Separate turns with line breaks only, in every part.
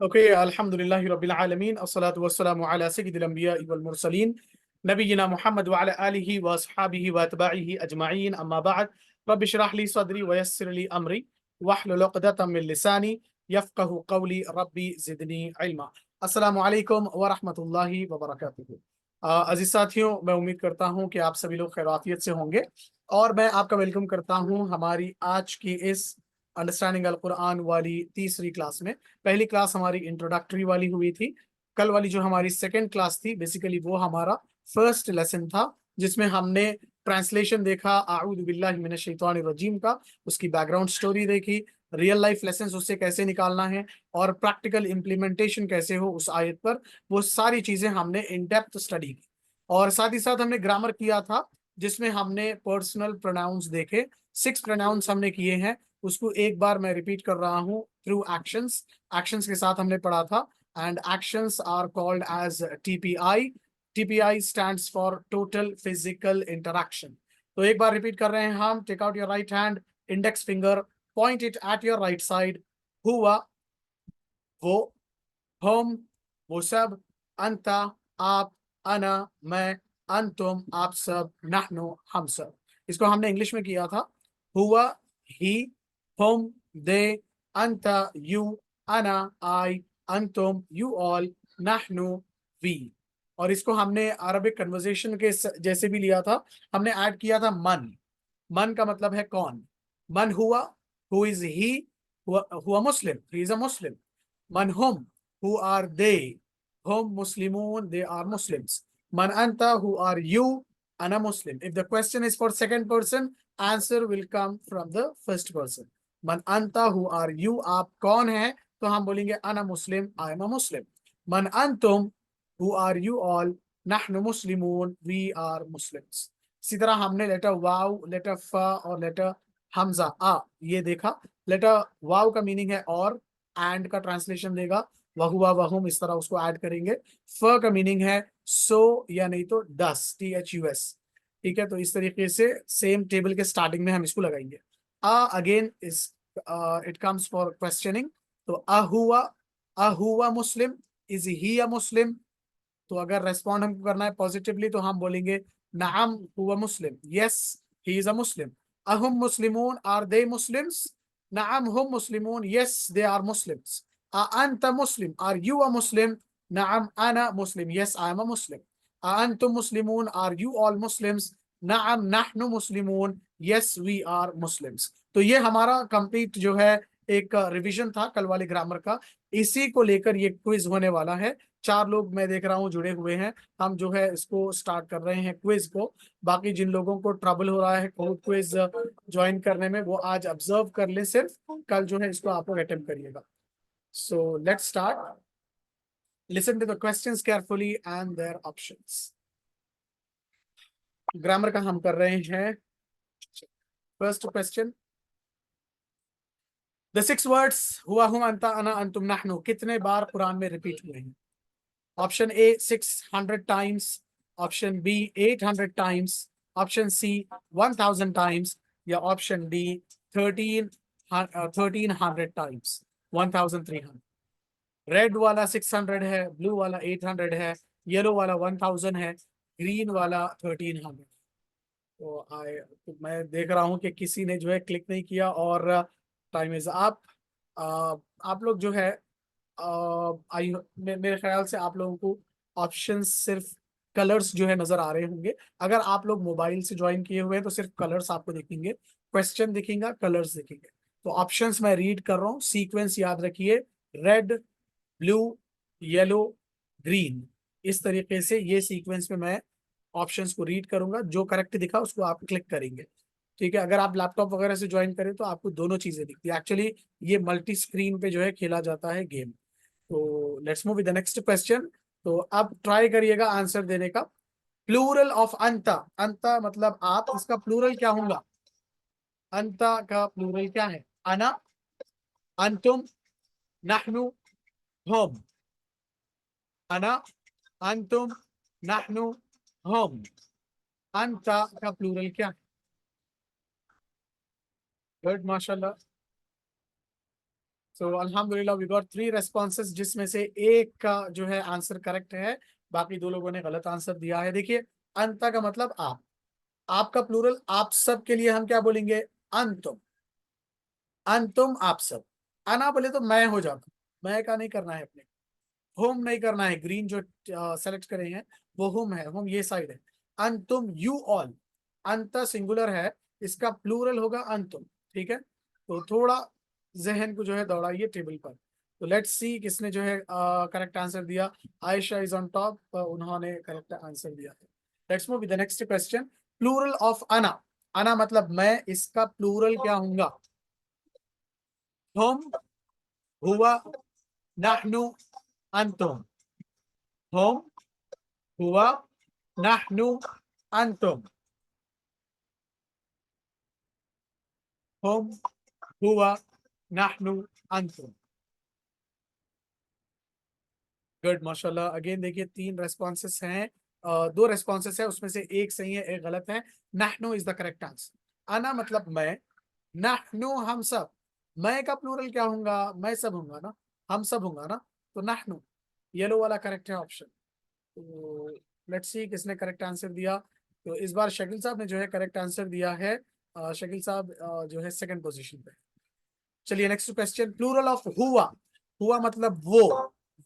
Okay, अल्हम्दुलिल्लाहि रब्बिल आलमीन अस्सलातु वस्सलामु अला सय्यिदिल अंबियाइ वल मुरसलीन नबिय्यिना मुहम्मद व अला आलिहि व अस्हाबिहि व अतबाइहि अजमाइन अम्मा बअद रब्बि इश्रह ली सदरी व यस्सिर ली अमरी वहलुल उक़दतम मिन लिसानी यफ़क़हू क़ौली रब्बी ज़िदनी इल्मा। अस्सलामु अलैकुम व रहमतुल्लाहि व बरकातुहू। अजीज साथियों, मैं उम्मीद करता हूँ कि आप सभी लोग खैरियत से होंगे और मैं आपका वेलकम करता हूँ हमारी आज की इस अंडरस्टैंडिंग अल कुरान वाली तीसरी क्लास में। पहली क्लास हमारी इंट्रोडक्टरी वाली हुई थी। कल वाली जो हमारी सेकेंड क्लास थी, बेसिकली वो हमारा फर्स्ट लेसन था, जिसमें हमने ट्रांसलेशन देखा आऊज़ु बिल्लाहि मिनश शैतानिर रजीम का, उसकी बैकग्राउंड स्टोरी देखी, रियल लाइफ लेसन उससे कैसे निकालना है और प्रैक्टिकल इम्प्लीमेंटेशन कैसे हो उस आयत पर, वो सारी चीजें हमने इन डेप्थ स्टडी की। और साथ ही साथ हमने ग्रामर किया था, जिसमें हमने पर्सनल प्रोनाउंस देखे। 6 प्रोनाउंस हमने किए हैं, उसको एक बार मैं रिपीट कर रहा हूँ। थ्रू एक्शंस, एक्शंस के साथ हमने पढ़ा था। And actions are called as TPI. TPI stands for total physical interaction. तो एक बार रिपीट कर रहे हैं हम। Take out your right hand, index finger, point it at your right side. हुआ, वो, हम, वो सब, अंता, आप, अना, मैं, अंतुम, आप सब, नहनु, हम सब। इसको हमने इंग्लिश में किया था। हुआ, ही, हम, दे, अंता, यू, अना, आई, अंतुम, यू ऑल, नहनु, वी। और इसको हमने अरबिक कन्वर्सेशन के जैसे भी लिया था। हमने ऐड किया था मन। मन का मतलब है कौन। मन हुआ, हु इज ही, हुआ मुस्लिम, ही इज अ मुस्लिम। मन हुम, who are they, hum muslimun, they are Muslims. Man anta, who are you, ana Muslim. If the question is for second person, answer will come from the first person. Man anta, who are you, आप कौन है, तो हम बोलेंगे ana Muslim, I am a Muslim. Man antum, who are you all, nahnu muslimun, we are Muslims. इसी तरह हमने letter वाव, letter फा और लेटर हमजा आ ये देखा। लेटर वाव का मीनिंग है और, एंड का ट्रांसलेशन देगा वहुआ वहुम, इस तरह उसको ऐड करेंगे। फ का मीनिंग है सो या नहीं तो दस, THUS। ठीक है, तो इस तरीके से सेम टेबल के स्टार्टिंग में हम इसको लगाएंगे। अगेन इस इट कम्स फॉर क्वेश्चनिंग। तो अहुआ मुस्लिम, इज ही अ मुस्लिम। तो अगर रेस्पॉन्ड हमको करना है पॉजिटिवली तो हम बोलेंगे नाम हुआ मुस्लिम, yes he is a Muslim. अहुम मुस्लिमून, आर दे मुस्लिम्स, नाम हुम मुस्लिमून, यस दे आर मुस्लिम्स। अअंत मुस्लिम, आर यू अ मुस्लिम, नाम अना मुस्लिम, yes I am a Muslim. अअंतुम मुस्लिमून, आर यू ऑल मुस्लिम्स, नाम नहनु मुस्लिमून, यस वी आर मुस्लिम्स। तो ये हमारा कंप्लीट जो है एक रिवीजन था कल वाले ग्रामर का। इसी को लेकर ये क्विज होने वाला है। 4 लोग मैं देख रहा हूँ जुड़े हुए हैं। हम जो है इसको स्टार्ट कर रहे हैं क्विज को। बाकी जिन लोगों को ट्रबल हो रहा है क्विज ज्वाइन करने में, वो आज ऑब्जर्व कर ले, सिर्फ कल जो है इसको आप लोग अटेम्प्ट करिएगा। So let's start. Listen to the questions carefully and their options. Grammar का हम कर रहे हैं। फर्स्ट क्वेश्चन, द 6 वर्ड्स हुआ, हुम, अंता, अना, अंतुम, नहनु कितने बार कुरान में रिपीट हुए हैं? Option A 600 times, option B 800 times, option C 1000 times, या ऑप्शन डी 1300 टाइम्स, 1300। रेड वाला 600 है, ब्लू वाला 800 है, येलो वाला 1000 है, ग्रीन वाला 1300। तो मैं देख रहा हूं कि किसी ने जो है क्लिक नहीं किया और टाइम इज अप। आप लोग जो है मेरे ख्याल से आप लोगों को ऑप्शंस सिर्फ कलर्स जो है नजर आ रहे होंगे। अगर आप लोग मोबाइल से ज्वाइन किए हुए हैं तो सिर्फ कलर्स आपको दिखेंगे, क्वेश्चन दिखेगा, कलर्स दिखेंगे। तो ऑप्शंस मैं रीड कर रहा हूँ, सीक्वेंस याद रखिए। रेड, ब्लू, येलो, ग्रीन, इस तरीके से ये सीक्वेंस में मैं ऑप्शंस को रीड करूंगा। जो करेक्ट दिखा उसको आप क्लिक करेंगे। ठीक है, अगर आप लैपटॉप वगैरह से ज्वाइन करें तो आपको दोनों चीजें दिखती है। एक्चुअली ये मल्टी स्क्रीन पे जो है खेला जाता है गेम। तो let's move with the next question. तो अब ट्राई करिएगा आंसर देने का। प्लूरल ऑफ अंता, अंता मतलब आप, इसका प्लूरल क्या होगा? अंता का प्लूरल क्या है? अना, अंतुम, नहनु, हम। अना, अंतुम, नहनु, हम। अंता का प्लूरल क्या है? गुड, माशाल्लाह। सो अल्हम्दुलिल्लाह वी गॉट 3 रेस्पॉन्सेस, जिसमें से एक का जो है आंसर करेक्ट है, बाकी 2 लोगों ने गलत आंसर दिया है। देखिए, अंत का मतलब आप, आपका प्लूरल आप सब के लिए हम क्या बोलेंगे? अंतुम। अंतुम आप सब। अना बोले तो मैं हो जाता, मैं का नहीं करना है अपने, होम नहीं करना है। ग्रीन जो सेलेक्ट करे हैं वो होम है, होम ये साइड है। अंतुम यू ऑल, अंत सिंगुलर है, इसका प्लूरल होगा अंतुम। ठीक है, तो थोड़ा जहन को जो है दौड़ाइए टेबल पर। तो लेट्स सी किसने जो है करेक्ट आंसर दिया। आयशा इज ऑन टॉप, उन्होंने करेक्ट आंसर दिया है। Let's move with the next question. Plural of अना, अना मतलब मैं, इसका प्लूरल क्या होगा? हम, हुआ, नहनु, अंतुम। हम, हुआ, नहनु, अंतुम। हम, हुआ, नहनु, अंतुम। गुड, माशाल्लाह। अगेन देखिए 3 रेस्पॉन्सेस हैं, 2 रेस्पॉन्सेस है, उसमें से एक सही है, एक गलत है। नहनु इज द करेक्ट आंसर। अना मतलब मैं, नहनु हम सब। मैं का प्लूरल क्या होगा? मैं सब होगा ना, हम सब होगा ना, तो नहनु येलो वाला करेक्ट है ऑप्शन। तो लेट्स सी किसने करेक्ट आंसर दिया। तो इस बार शकील साहब ने जो है करेक्ट आंसर दिया है। शकील साहब जो है सेकंड पोजीशन पे। चलिए नेक्स्ट क्वेश्चन। प्लूरल ऑफ हुआ, हुआ मतलब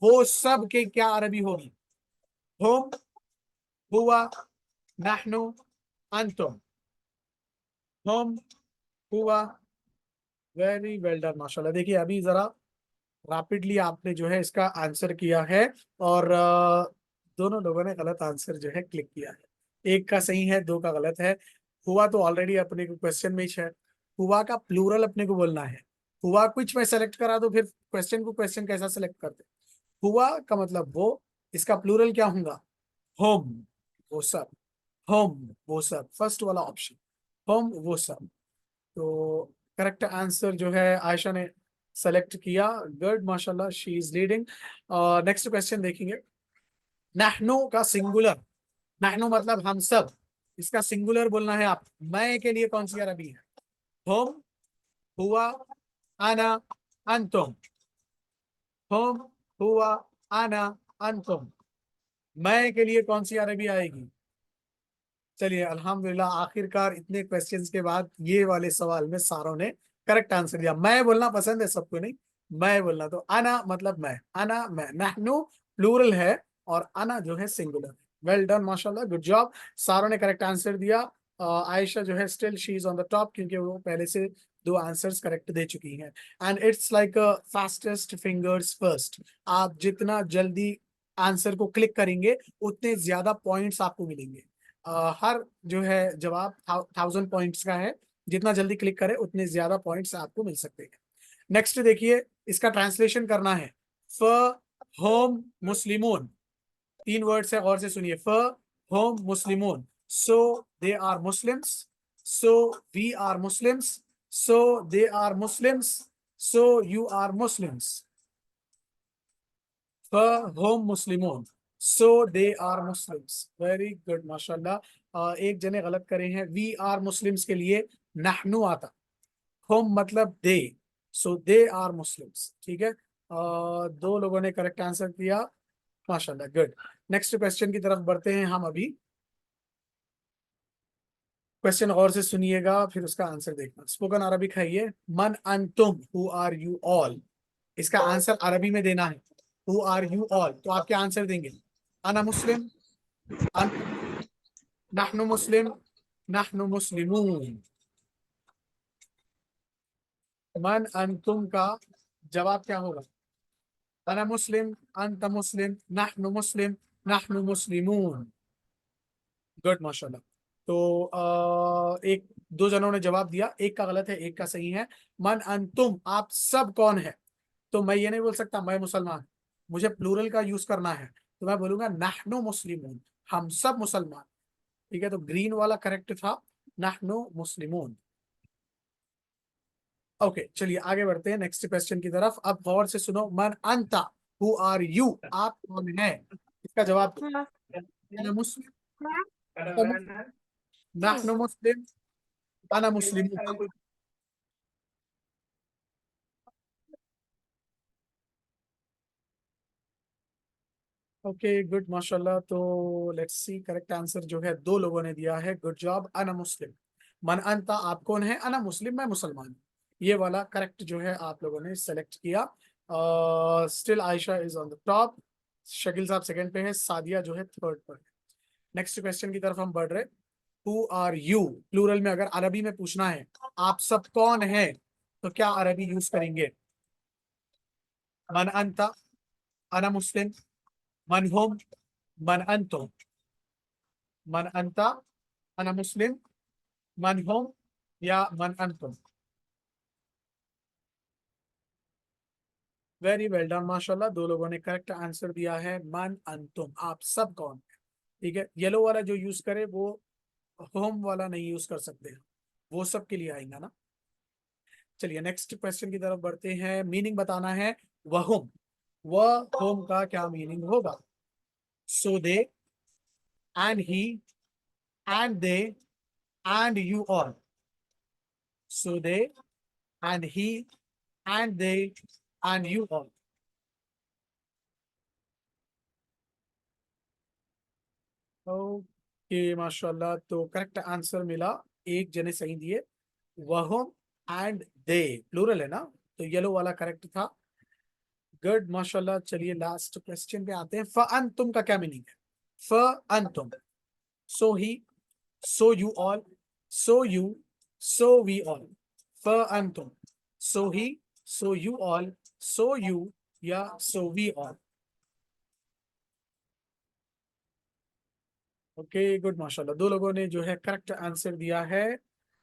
वो सब के क्या अरबी होगी? हुम, हुआ, नहनु, अंतुम। हुम, हुआ, वेरी वेल डन, माशाल्लाह। देखिए अभी जरा रैपिडली आपने जो है इसका आंसर किया है, और दोनों लोगों ने गलत आंसर जो है क्लिक किया है। एक का सही है, 2 का गलत है। हुआ तो ऑलरेडी अपने को क्वेश्चन में ही है, हुआ का प्लूरल अपने को बोलना है। हुआ कुछ में सेलेक्ट करा तो फिर क्वेश्चन को क्वेश्चन कैसा सेलेक्ट करते? हुआ का मतलब वो, इसका प्लूरल क्या होगा? होम, वो सब। होम, वो सब, फर्स्ट वाला ऑप्शन, होम वो सब। तो करेक्ट आंसर जो है आयशा ने सेलेक्ट किया। गुड, माशाल्लाह, she is leading. Next question देखेंगे। नहनु का सिंगुलर, नहनु मतलब हम सब, इसका सिंगुलर बोलना है आप। मैं के लिए कौन सी अरबी है? होम, हुआ, आना, अंतुम। होम, हुआ, आना, अंतुम। मैं के लिए कौन सी अरबी आएगी? चलिए अल्हम्दुलिल्लाह, आखिरकार इतने क्वेश्चंस के बाद ये वाले सवाल में सारों ने करेक्ट आंसर दिया। मैं बोलना पसंद है सबको, नहीं मैं बोलना, तो अना मतलब मैं, अना मैं, नहनु प्लूरल है, और अना जो है सिंगुलर है। वेल डन, माशाल्लाह, गुड जॉब। सारों ने करेक्ट आंसर दिया। आयशा जो है still she is on the top, क्योंकि वो पहले से 2 आंसर्स करेक्ट दे चुकी हैं। And it's like fastest fingers first, आप जितना जल्दी आंसर को क्लिक करेंगे उतने ज्यादा पॉइंट्स आपको मिलेंगे। हर जो है जवाब 1000 पॉइंट्स का है, जितना जल्दी क्लिक करें उतने ज्यादा पॉइंट्स आपको मिल सकते हैं। नेक्स्ट देखिए, इसका ट्रांसलेशन करना है। फ होम मुस्लिमून, 3 वर्ड्स है, गौर से सुनिए। फ होम मुस्लिमून, so they are Muslims, so we are Muslims, so they are Muslims, so you are Muslims. होम मुस्लिमोन, so they are Muslims. Very good, माशाल्लाह। एक जने गलत करे हैं। वी आर मुस्लिम्स के लिए नहनु आता, होम मतलब दे, सो दे आर मुस्लिम्स। ठीक है, 2 लोगों ने करेक्ट आंसर दिया, माशाल्लाह, गुड। नेक्स्ट क्वेश्चन की तरफ बढ़ते हैं हम अभी। क्वेश्चन और से सुनिएगा, फिर उसका आंसर देखना। स्पोकन अरबिक है ये। मन अंतुम, हु आर यू ऑल, इसका आंसर अरबी में देना है। हु आर यू ऑल, तो आप क्या आंसर देंगे? अना मुस्लिम, नहनु मुस्लिम, नहनु मुस्लिमून। मन अंतुम का जवाब क्या होगा? अना मुस्लिम, अंत मुस्लिम, नहनु मुस्लिम, नहनु मुस्लिमून। गुड, माशाल्लाह। तो एक 2 जनों ने जवाब दिया, एक का गलत है, एक का सही है। मन अंतुम आप सब कौन है? तो मैं ये नहीं बोल सकता मैं मुसलमान, मुझे प्लूरल का यूज करना है, तो मैं बोलूंगा नहनु मुस्लिमून, हम सब मुसलमान। ठीक है, तो ग्रीन वाला करेक्ट था, नहनु मुस्लिमून। ओके, चलिए आगे बढ़ते हैं नेक्स्ट क्वेश्चन की तरफ। अब गौर से सुनो। मन अंता, हु आर यू, आप कौन है? इसका जवाब दो। अना मुस्लिम, नहनु मुस्लिम, अना मुस्लिम। ओके गुड माशाल्लाह। तो लेट्स सी, करेक्ट आंसर जो है दो लोगों ने दिया है। Good job. अना मुस्लिम। मन अंता, आप कौन है? अना मुस्लिम, मैं मुसलमान हूँ। ये वाला करेक्ट जो है आप लोगों ने सेलेक्ट किया। Still Ayesha is on the top. Shakeel साहब सेकंड पे है, सादिया जो है थर्ड पर है। नेक्स्ट क्वेश्चन की तरफ हम बढ़ रहे। हु आर यू, प्लूरल में अगर अरबी में पूछना है आप सब कौन है, तो क्या अरबी यूज करेंगे? मन अंता, अना मुस्लिम, मन हुम, मन अंतुम। मन अंता, अना मुस्लिम, मन हुम, या मन अंतुम। वेरी वेल डन माशाल्लाह, दो लोगों ने करेक्ट आंसर दिया है। मन अंतुम, आप सब कौन है। ठीक है, येलो वाला जो यूज करे वो होम वाला नहीं यूज कर सकते हैं, वो सब के लिए आएगा ना। चलिए नेक्स्ट क्वेश्चन की तरफ बढ़ते हैं। मीनिंग बताना है। वहुम, वह होम का क्या मीनिंग होगा? So they, and he, and they, and you all. So they, and he, and they, and you all. Okay माशाल्लाह, तो करेक्ट आंसर मिला। एक जने सही दिए। वहुम एंड दे, प्लूरल है ना, तो येलो वाला करेक्ट था। गुड माशाल्लाह। चलिए लास्ट क्वेश्चन पे आते हैं। फअंतुम का क्या मीनिंग है? फअंतुम, so he, so you all, so you, so we all. फअंतुम, so he, so you all, so you, या so we all. Okay good माशाल्लाह, दो लोगों ने जो है करेक्ट आंसर दिया है।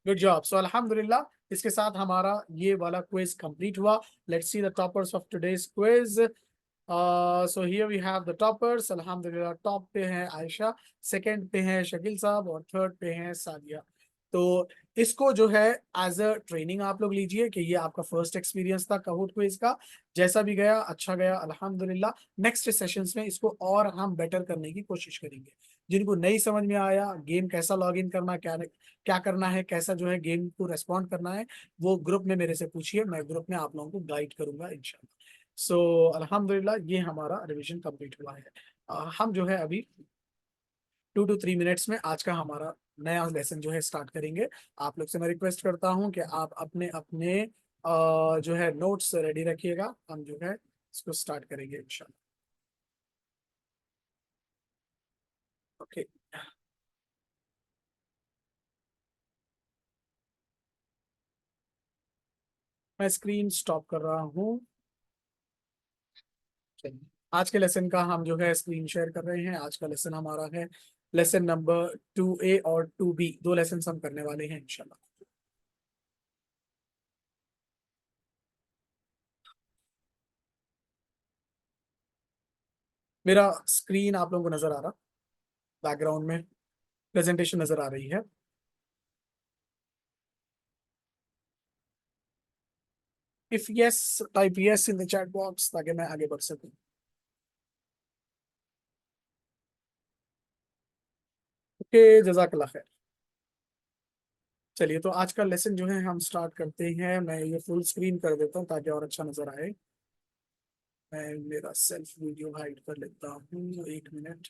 Good job. सो अल्हम्दुलिल्लाह, इसके साथ हमारा ये वाला क्विज कंप्लीट हुआ। Let's see the toppers of today's quiz. So here we have the toppers. अल्हम्दुलिल्लाह, टॉप पे है आयशा, सेकंड पे है शकील साहब, और थर्ड पे है सादिया। तो इसको जो है एज अ ट्रेनिंग आप लोग लीजिए कि ये आपका फर्स्ट एक्सपीरियंस था काहूट क्विज का। जैसा भी गया अच्छा गया अल्हम्दुलिल्लाह। नेक्स्ट सेशंस में इसको और हम बेटर करने की कोशिश करेंगे। जिनको नहीं समझ में आया गेम कैसा लॉग इन करना, क्या क्या करना है, कैसा जो है गेम को रेस्पॉन्ड करना है, वो ग्रुप में मेरे से पूछिए, मैं ग्रुप में आप लोगों को गाइड करूंगा इंशाल्लाह। सो अल्हम्दुलिल्लाह, ये हमारा रिवीजन कंप्लीट हुआ है। हम जो है अभी 2 to 3 मिनट्स में आज का हमारा नया लेसन जो है स्टार्ट करेंगे। आप लोग से मैं रिक्वेस्ट करता हूँ कि आप अपने अपने जो है नोट्स रेडी रखिएगा। हम जो है इसको स्टार्ट करेंगे इंशाल्लाह। ओके, मैं स्क्रीन स्टॉप कर रहा हूँ। चलिए, आज के लेसन का हम जो है स्क्रीन शेयर कर रहे हैं। आज का लेसन हमारा है लेसन नंबर 2A और 2B, दो लेसन हम करने वाले हैं इंशाल्लाह। मेरा स्क्रीन आप लोगों को नजर आ रहा? बैकग्राउंड में प्रेजेंटेशन नजर आ रही है? If yes, type yes in the chat box ताकि मैं आगे बढ़ सकूं। ओके, जजाकल्ला खैर। चलिए, तो आज का लेसन जो है हम स्टार्ट करते हैं। मैं ये फुल स्क्रीन कर देता हूँ ताकि और अच्छा नजर आए। मैं मेरा सेल्फ वीडियो हाइड कर लेता हूँ, 1 मिनट।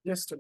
जस्ट।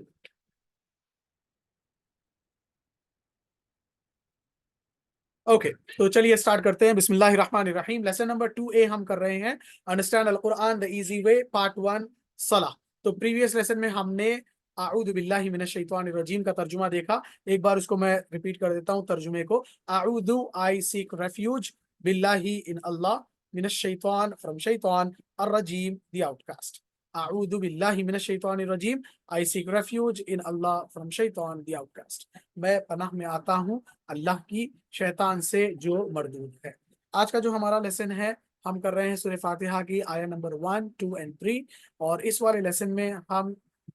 ओके, तो चलिए स्टार्ट करते हैं। बिस्मिल्लाहिर्रहमानिर्रहीम। लेसन नंबर 2A हम कर रहे हैं, understand Al Quran the easy way, part 1, सलाह। तो प्रीवियस लेसन में हमने आऊदु बिल्लाहि मिनश शैतानिर रजीम का तर्जुमा देखा। एक बार उसको मैं रिपीट कर देता हूँ तर्जुमे को। आऊदु, आई सीक रेफ्यूज, बिल्लाहि इन अल्लाह, मिनश शैतान फ्रॉम शैतान, अर रजीम द आउटकास्ट। आऊदु बिल्लाहि मिनश शैतानिर रजीम, I seek refuge in Allah from शैतान द आउटकास्ट। मैं पनाह में आता हूँ अल्लाह की शैतान से जो मरदूद है। आज का जो हमारा लेसन है, हम कर रहे हैं सूरह फातिहा की आया नंबर 1, 2 एंड 3। और इस वाले लेसन में हम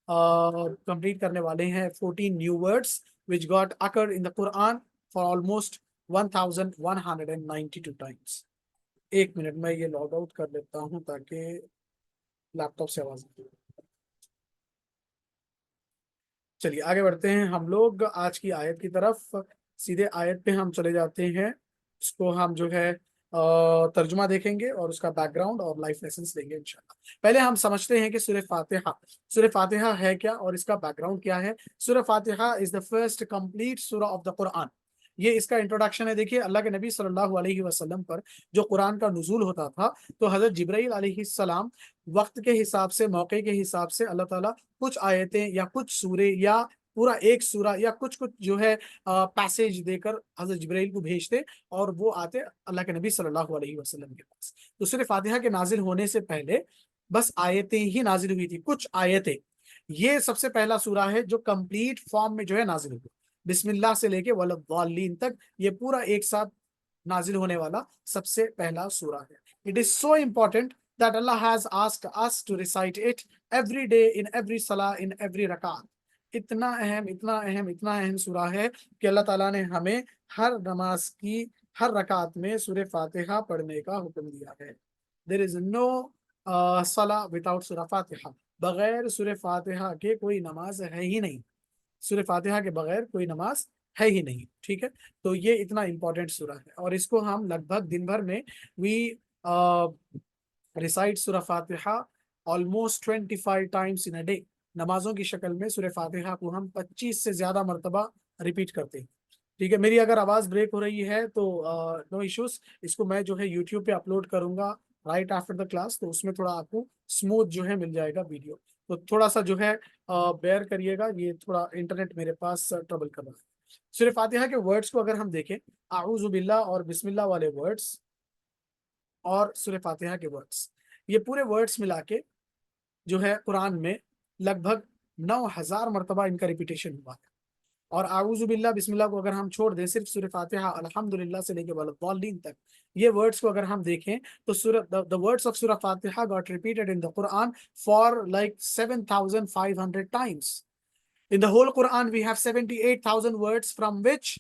कंप्लीट करने वाले हैं 14 new words which got occur in the Quran for almost 1192 times. 1 minute में ये लॉग आउट कर लेता हूँ ताकि लैपटॉप से आवाज आए। चलिए आगे बढ़ते हैं हम लोग आज की आयत की तरफ। सीधे आयत पे हम चले जाते हैं। उसको हम जो है तर्जुमा देखेंगे और उसका बैकग्राउंड और लाइफ लेसन्स देंगे इंशाल्लाह। पहले हम समझते हैं कि सूरह फातिहा है क्या और इसका बैकग्राउंड क्या है। सूरह फातिहा इज द फर्स्ट कंप्लीट सूरह ऑफ द कुरान। ये इसका इंट्रोडक्शन है। देखिए, अल्लाह के नबी सल्लल्लाहु अलैहि वसल्लम पर जो कुरान का नुज़ूल होता था, तो हजरत जिब्राईल अलैहिस्सलाम वक्त के हिसाब से, मौके के हिसाब से अल्लाह ताला कुछ आयतें या कुछ सूरे या पूरा एक सूरा या कुछ कुछ जो है पैसेज देकर हजरत जिब्राईल को भेजते और वो आते अल्लाह के नबी सल्लल्लाहु अलैहि वसल्लम के पास। तो सूरह फातिहा के नाजिल होने से पहले बस आयतें ही नाजिल हुई थी, कुछ आयतें। ये सबसे पहला सूरा है जो कंप्लीट फॉर्म में जो है नाजिल हुआ, बिस्मिल्लाह से लेके वलद्दालिन तक, ये पूरा एक साथ नाजिल होने वाला सबसे पहला सूरा है। It is so important that Allah has asked us to recite it every day in every salah in every rakat। इतना अहम, इतना अहम, इतना अहम सूरा है कि अल्लाह ताला ने हमें हर नमाज की हर रकात में सूरह फातिहा पढ़ने का हुक्म दिया है। देयर इज नो सला विदाउट सूरह फातिहा। बगैर सूरह फातिहा के कोई नमाज है ही नहीं। सूरह फातिहा के बगैर कोई नमाज है ही नहीं। ठीक है, तो ये इतना इंपॉर्टेंट सूरा है और इसको हम लगभग दिन भर में वी रिसाइट सूरह फातिहा almost 25 times in a day. नमाजों की शक्ल में सूरह फातिहा को हम 25 से ज्यादा मरतबा रिपीट करते हैं। ठीक है, मेरी अगर आवाज ब्रेक हो रही है तो नो इश्यूज, इसको मैं जो है यूट्यूब पे अपलोड करूंगा राइट आफ्टर द क्लास, तो उसमें थोड़ा आपको स्मूथ जो है मिल जाएगा वीडियो। तो थोड़ा सा जो है बेयर करिएगा, ये थोड़ा इंटरनेट मेरे पास ट्रबल कर रहा है। सूरह फातिहा के वर्ड्स को अगर हम देखें, आऊज़ु बिल्लाह और बिस्मिल्लाह वाले वर्ड्स और सूरह फातिहा के वर्ड्स, ये पूरे वर्ड्स मिला के जो है कुरान में लगभग 9,000 मरतबा इनका रिपीटेशन हुआ है। और आऊज़ु बिल्लाह बिस्मिल्लाह को अगर हम छोड़ दें, सिर्फ सूरह फातिहा अल्हम्दुलिल्लाह से लेके वलद्दालिन तक ये वर्ड्स को अगर हम देखें, तो सूरह द वर्ड्स ऑफ सूरह फातिहा got repeated in the Quran for like 7,500 times. In the whole Quran, we have 78,000 words, from which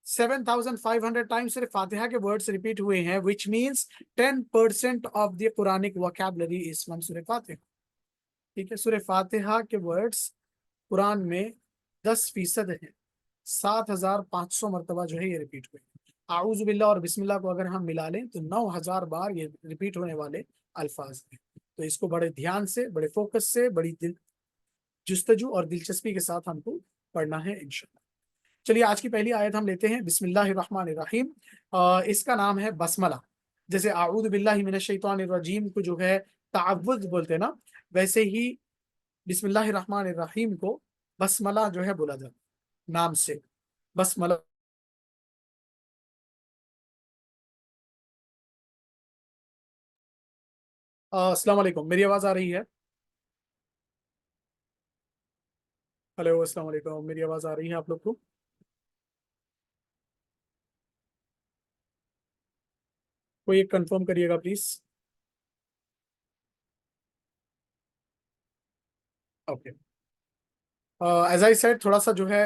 7,500 times सिर्फ फातिहा के वर्ड्स रिपीट हुए हैं, which means 10% of the Quranic vocabulary is from सूरह फातिहा। ठीक है, सूरह फातिहा के वर्ड्स कुरान में 10% हैं। 7,500 मरतबा जो है ये रिपीट हुए। आऊज़ु बिल्लाह और बिस्मिल्लाह को अगर हम मिला लें तो 9,000 बार ये रिपीट होने वाले अल्फाज हैं। तो इसको बड़े ध्यान से, बड़े फोकस से, बड़ी जुस्तजू और दिलचस्पी के साथ हमको पढ़ना है इंशाल्लाह। चलिए, आज की पहली आयत हम लेते हैं, बिस्मिल्लाहिर्रहमानिर्रहीम। इसका नाम है बसमला। जैसे आऊज़ु बिल्लाहि मिनश शैतानिर रजीम को जो है तावुज़ बोलते हैं ना, वैसे ही बिस्मिल्लाहिर्रहमानिर्रहीम को बसमला जो है बोला जाता नाम से, बसमला। अस्सलाम वालेकुम, मेरी आवाज आ रही है? हेलो, अस्सलाम वालेकुम, मेरी आवाज आ रही है आप लोग को? कोई एक कंफर्म करिएगा please. Okay, as I said, थोड़ा सा जो है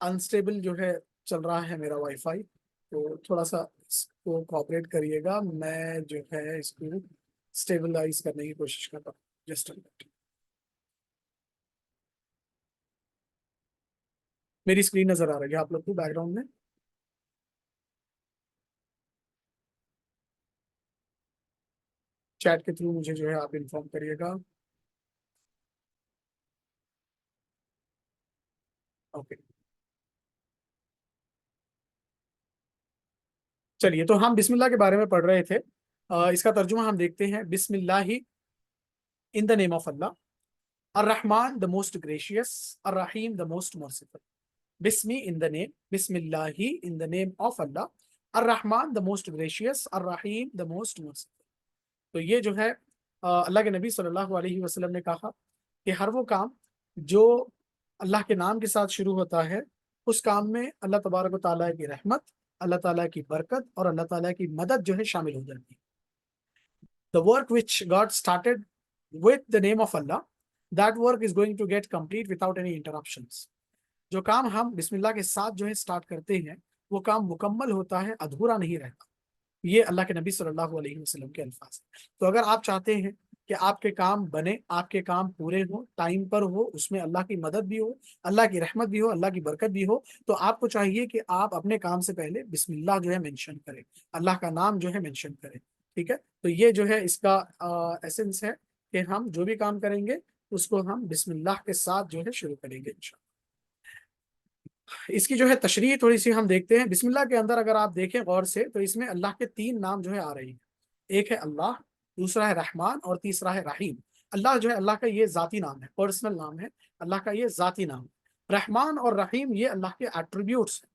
अनस्टेबल जो है चल रहा है मेरा वाईफाई, तो थोड़ा सा इसको कोऑपरेट करिएगा। मैं जो है इसको स्टेबलाइज करने की कोशिश कर रहा हूँ। जस्ट अ मिनट, मेरी स्क्रीन नजर आ रही है आप लोग को बैकग्राउंड में? चैट के थ्रू मुझे जो है आप इन्फॉर्म करिएगा। ओके, चलिए, तो हम बिस्मिल्लाह के बारे में पढ़ रहे थे। इसका तर्जुमा हम देखते हैं। बिस्मिल्लाही, in the name of Allah. अर्रहमान, द मोस्ट ग्रेशियस। अर्रहीम, द मोस्ट मर्सीफुल। बिस्मी, इन द नेम। बिस्मिल्लाही, in the name of Allah. अर्रहमान, द मोस्ट ग्रेशियस। अर्रहीम, द मोस्ट मर्सीफुल। तो ये जो है अल्लाह के नबी सल्लल्लाहु अलैहि वसल्लम ने कहा कि हर वो काम जो अल्लाह के नाम के साथ शुरू होता है, उस काम में अल्लाह तबारक व तआला की रहमत, अल्लाह ताला की बरकत और अल्लाह ताला की मदद जो है शामिल हो जाती है। The work which God started with the name of Allah, that work is going to get complete without any interruptions। जो काम हम बिस्मिल्लाह के साथ जो है स्टार्ट करते हैं, वो काम मुकम्मल होता है, अधूरा नहीं रहता। ये अल्लाह के नबी सल्लल्लाहु अलैहि वसल्लम के अल्फाज हैं। तो अगर आप चाहते हैं कि आपके काम बने, आपके काम पूरे हो, टाइम पर हो, उसमें अल्लाह की मदद भी हो, अल्लाह की रहमत भी हो, अल्लाह की बरकत भी हो, तो आपको चाहिए कि आप अपने काम से पहले बिस्मिल्लाह जो है मेंशन करें, अल्लाह का नाम जो है मेंशन करें। ठीक है, तो ये जो है इसका एसेंस है कि हम जो भी काम करेंगे उसको हम बिस्मिल्लाह के साथ जो है शुरू करेंगे इंशाल्लाह। इसकी जो है तशरीह थोड़ी सी हम देखते हैं। बिस्मिल्लाह के अंदर अगर आप देखें गौर से तो इसमें अल्लाह के 3 नाम जो है आ रही हैं। एक है अल्लाह, दूसरा है रहमान और तीसरा है रहीम। अल्लाह जो है अल्लाह का ये जाती नाम है, पर्सनल नाम है, अल्लाह का ये जाती नाम है। रहमान और रहीम ये अल्लाह के एट्रीब्यूट्स हैं।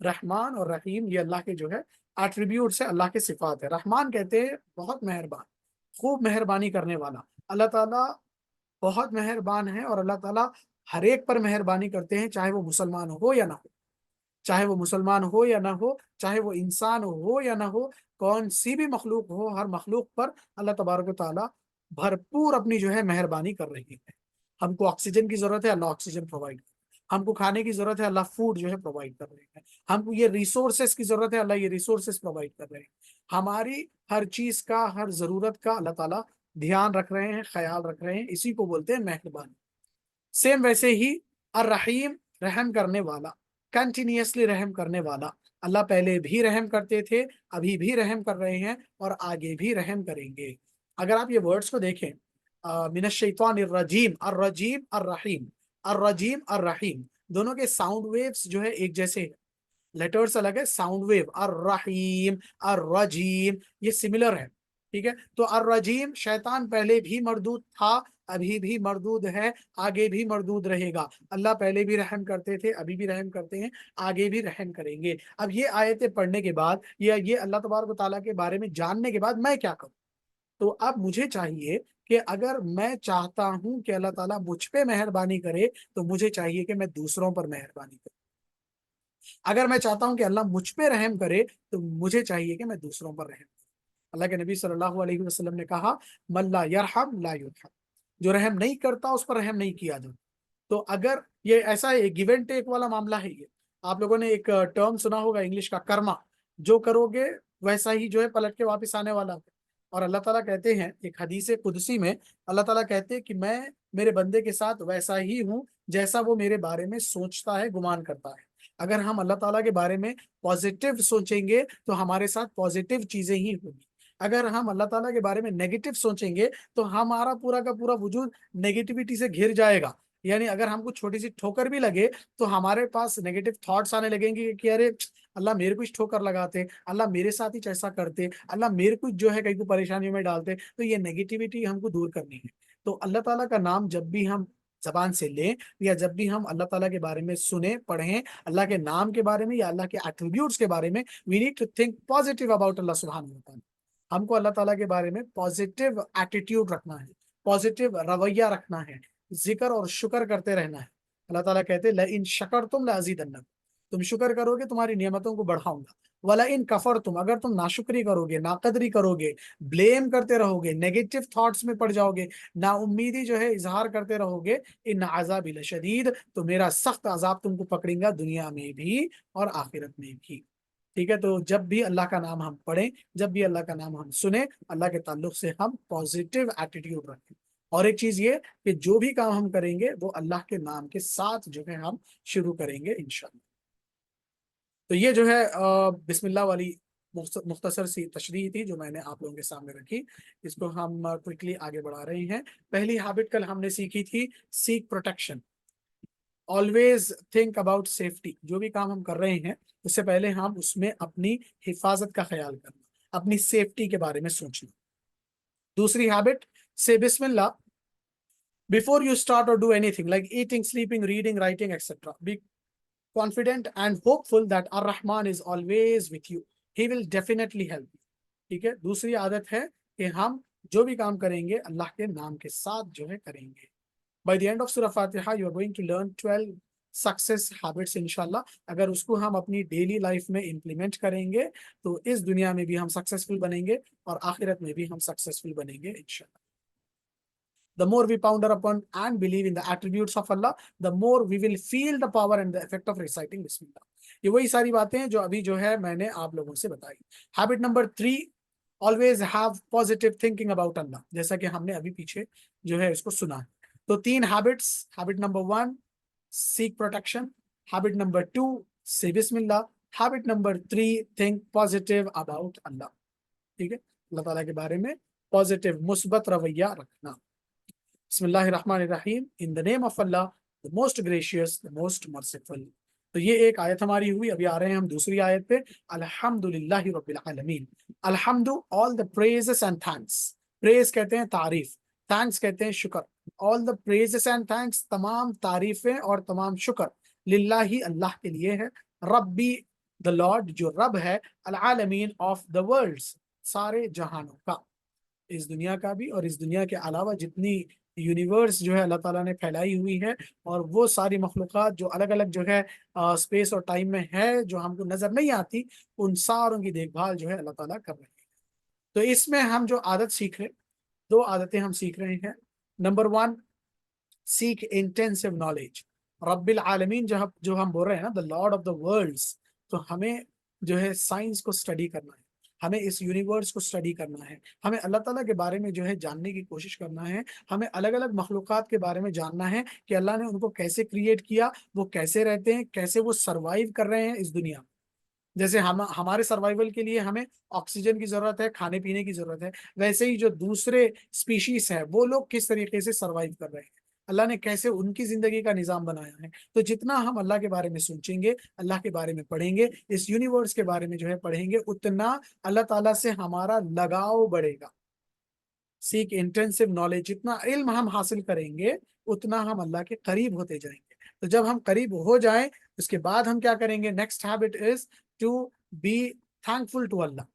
रहमान और रहीम ये अल्लाह के जो है एट्रीब्यूट्स है, अल्लाह के सिफात है। रहमान कहते हैं बहुत मेहरबान, खूब मेहरबानी करने वाला। अल्लाह ताला बहुत मेहरबान है और अल्लाह ताला हर एक पर मेहरबानी करते हैं, चाहे वो मुसलमान हो या ना हो, चाहे वो मुसलमान हो या ना हो, चाहे वो इंसान हो या ना हो, कौन सी भी मखलूक हो, हर मखलूक पर अल्लाह तबारक व तआला भरपूर अपनी जो है मेहरबानी कर रही है। हमको ऑक्सीजन की जरूरत है, अल्लाह ऑक्सीजन प्रोवाइड कर रहे हैं। हमको खाने की जरूरत है, अल्लाह फूड जो है प्रोवाइड कर रहे हैं। हमको ये रिसोर्सेस की जरूरत है, अल्लाह ये रिसोर्सेस प्रोवाइड कर रहे हैं। हमारी हर चीज का, हर जरूरत का अल्लाह ताला ध्यान रख रहे हैं, ख्याल रख रहे हैं। इसी को बोलते हैं मेहरबानी। सेम वैसे ही अर रहीम, रहम करने वाला, कंटिन्यूअसली रहम करने वाला। अल्लाह पहले भी रहम करते थे, अभी भी रहम कर रहे हैं और आगे भी रहम करेंगे। अगर आप ये वर्ड्स को देखें, मिनश शैतानिर रजीम, अर रजीम अर रहीम, अर रजीम अर रहीम, दोनों के साउंड वेव्स जो है एक जैसे हैं। लेटर्स अलग है, साउंड वेव अर रहीम, अर रजीम ये सिमिलर है। ठीक है, तो अर रजीम शैतान पहले भी मरदूद था, अभी भी मरदूद है, आगे भी मरदूद रहेगा। अल्लाह पहले भी रहम करते थे, अभी भी रहम करते हैं, आगे भी रहम करेंगे। अब ये आयतें पढ़ने के बाद या ये अल्लाह तबारक व तआला के बारे में जानने के बाद मैं क्या करूं? तो अब मुझे चाहिए कि अगर मैं चाहता हूं कि अल्लाह ताला मुझ पे मेहरबानी करे, तो मुझे चाहिए कि मैं दूसरों पर मेहरबानी करूं। अगर मैं चाहता हूं कि अल्लाह मुझ पे रहम करे, तो मुझे चाहिए कि मैं दूसरों पर रहम करूं। अल्लाह के नबी सल्लल्लाहु अलैहि वसल्लम ने कहा, मल्ला यरहम ला युरहम, जो रहम नहीं करता उस पर रहम नहीं किया जाता। तो अगर ये ऐसा है, गिव एंड टेक वाला मामला है ये। आप लोगों ने एक टर्म सुना होगा इंग्लिश का, कर्मा। जो करोगे वैसा ही जो है पलट के वापस आने वाला है। और अल्लाह ताला कहते हैं एक हदीस कुदसी में, अल्लाह ताला कहते हैं कि मैं मेरे बंदे के साथ वैसा ही हूं जैसा वो मेरे बारे में सोचता है, गुमान करता है। अगर हम अल्लाह ताला के बारे में पॉजिटिव सोचेंगे तो हमारे साथ पॉजिटिव चीजें ही होंगी। अगर हम अल्लाह ताला के बारे में नेगेटिव सोचेंगे तो हमारा पूरा का पूरा वजूद नेगेटिविटी से घिर जाएगा। यानी अगर हमको छोटी सी ठोकर भी लगे तो हमारे पास नेगेटिव थॉट्स आने लगेंगे कि अरे अल्लाह मेरे को इस ठोकर लगाते, अल्लाह मेरे साथ ही ऐसा करते, अल्लाह मेरे को जो है कहीं को परेशानियों में डालते। तो ये नेगेटिविटी हमको दूर करनी है। तो अल्लाह ताला का नाम जब भी हम जबान से लें या जब भी हम अल्लाह ताला के बारे में सुने पढ़ें, अल्लाह के नाम के बारे में या अल्लाह के एट्रीब्यूट्स के बारे में, we need to think positive about Allah सुब्हानहू व तआला। हमको अल्लाह ताला के बारे में पॉजिटिव एटीट्यूड रखना है, पॉजिटिव रवैया रखना है, जिक्र और शुक्र करते रहना है। अल्लाह ताला कहते ल इन शकरतुम लअज़ीदन्नकुम, तुम शुक्र करोगे तुम्हारी नियमतों को बढ़ाऊंगा। वला इन कफरतुम, अगर तुम नाशुक्री करोगे, नाकदरी करोगे, ब्लेम करते रहोगे, नेगेटिव थॉट्स में पड़ जाओगे, ना उम्मीदी जो है इजहार करते रहोगे, इन अज़ाबी लशदीद, तो मेरा सख्त अजाब तुमको पकड़ेगा दुनिया में भी और आखिरत में भी। ठीक है, तो जब भी अल्लाह का नाम हम पढ़ें, जब भी अल्लाह का नाम हम सुने, अल्लाह के ताल्लुक से हम पॉजिटिव एटीट्यूड रखें। और एक चीज ये कि जो भी काम हम करेंगे वो अल्लाह के नाम के साथ जो है हम शुरू करेंगे इंशाल्लाह। तो ये जो है बिस्मिल्लाह वाली मुख्तसर सी तशरीह थी जो मैंने आप लोगों के सामने रखी। इसको हम क्विकली आगे बढ़ा रहे हैं। पहली हैबिट कल हमने सीखी थी, seek protection. Always think about safety. जो भी काम हम कर रहे हैं उससे पहले हम उसमें अपनी हिफाजत का ख्याल करना, अपनी सेफ्टी के बारे में सोचना। दूसरी हैबिट, से बिस्मिल्लाह before you start or do anything like eating, sleeping, reading, writing etcetera. Be confident and hopeful that Ar-Rahman is always with you. He will definitely help you. ठीक है, दूसरी आदत है कि हम जो भी काम करेंगे अल्लाह के नाम के साथ जो है करेंगे। By the end of Surah Fatiha, you are going to learn 12 success habits इंशाल्लाह। अगर उसको हम अपनी डेली लाइफ में इंप्लीमेंट करेंगे तो इस दुनिया में भी हम सक्सेसफुल बनेंगे और आखिरत में भी हम सक्सेसफुल बनेंगे इंशाल्लाह। The more we ponder upon and believe in the attributes of Allah, the more we will feel the power and the effect of reciting Bismillah. ये वही सारी बातें हैं जो अभी जो है मैंने आप लोगों से बताई। Habit number 3, always have positive thinking about Allah, जैसा कि हमने अभी पीछे जो है इसको सुना है। तो 3 habits, habit number 1 seek protection, habit number 2 say बिस्मिल्लाह, habit number 3 think positive about Allah. ठीक है, अल्लाह ताला के बारे में पॉजिटिव मुस्बत रवैया रखना। बिस्मिल्लाहिर्रहमानिर्रहीम, in the name of Allah the most gracious the most merciful. तो ये एक आयत हमारी हुई। अभी आ रहे हैं हम दूसरी आयत पे। अल्हम्दुलिल्लाहि रब्बिल आलमीन। अल्हम्दु all the praises and thanks. Praise कहते हैं तारीफ, थैंक्स कहते हैं शुक्र। All the praises and thanks, तमाम तारीफें और तमाम शुक्र, लिल्लाही अल्लाह के लिए है। रब्बी द लॉर्ड, जो रब है, अल आलमीन ऑफ द वर्ल्ड्स, सारे जहानों का, इस दुनिया का भी और इस दुनिया के अलावा जितनी यूनिवर्स जो है अल्लाह ताला ने फैलाई हुई है, और वो सारी मखलूक़ात जो अलग अलग जो है स्पेस और टाइम में है, जो हमको नजर नहीं आती, उन सारों की देखभाल जो है अल्लाह ताला कर रहे हैं। तो इसमें हम जो आदत सीख रहे, 2 आदतें हम सीख रहे हैं। Number 1, seek intensive knowledge. रब्बिल आलमीन जो हम बोल रहे हैं ना, the lord of the worlds, तो हमें जो है साइंस को स्टडी करना है, हमें इस यूनिवर्स को स्टडी करना है, हमें अल्लाह ताला के बारे में जो है जानने की कोशिश करना है, हमें अलग अलग मखलूक़ात के बारे में जानना है कि अल्लाह ने उनको कैसे क्रिएट किया, वो कैसे रहते हैं, कैसे वो सर्वाइव कर रहे हैं इस दुनिया में। जैसे हम हमारे सर्वाइवल के लिए हमें ऑक्सीजन की जरूरत है, खाने पीने की जरूरत है, वैसे ही जो दूसरे स्पीशीज है वो लोग किस तरीके से सर्वाइव कर रहे हैं, अल्लाह ने कैसे उनकी जिंदगी का निजाम बनाया है। तो जितना हम अल्लाह के बारे में सोचेंगे, अल्लाह के बारे में पढ़ेंगे, इस यूनिवर्स के बारे में जो है पढ़ेंगे, उतना अल्लाह ताला से हमारा लगाव बढ़ेगा। सीक इंटेंसिव नॉलेज, जितना इल्म हम हासिल करेंगे उतना हम अल्लाह के करीब होते जाएंगे। तो जब हम करीब हो जाएं, उसके बाद हम क्या करेंगे, next habit is to be thankful to Allah.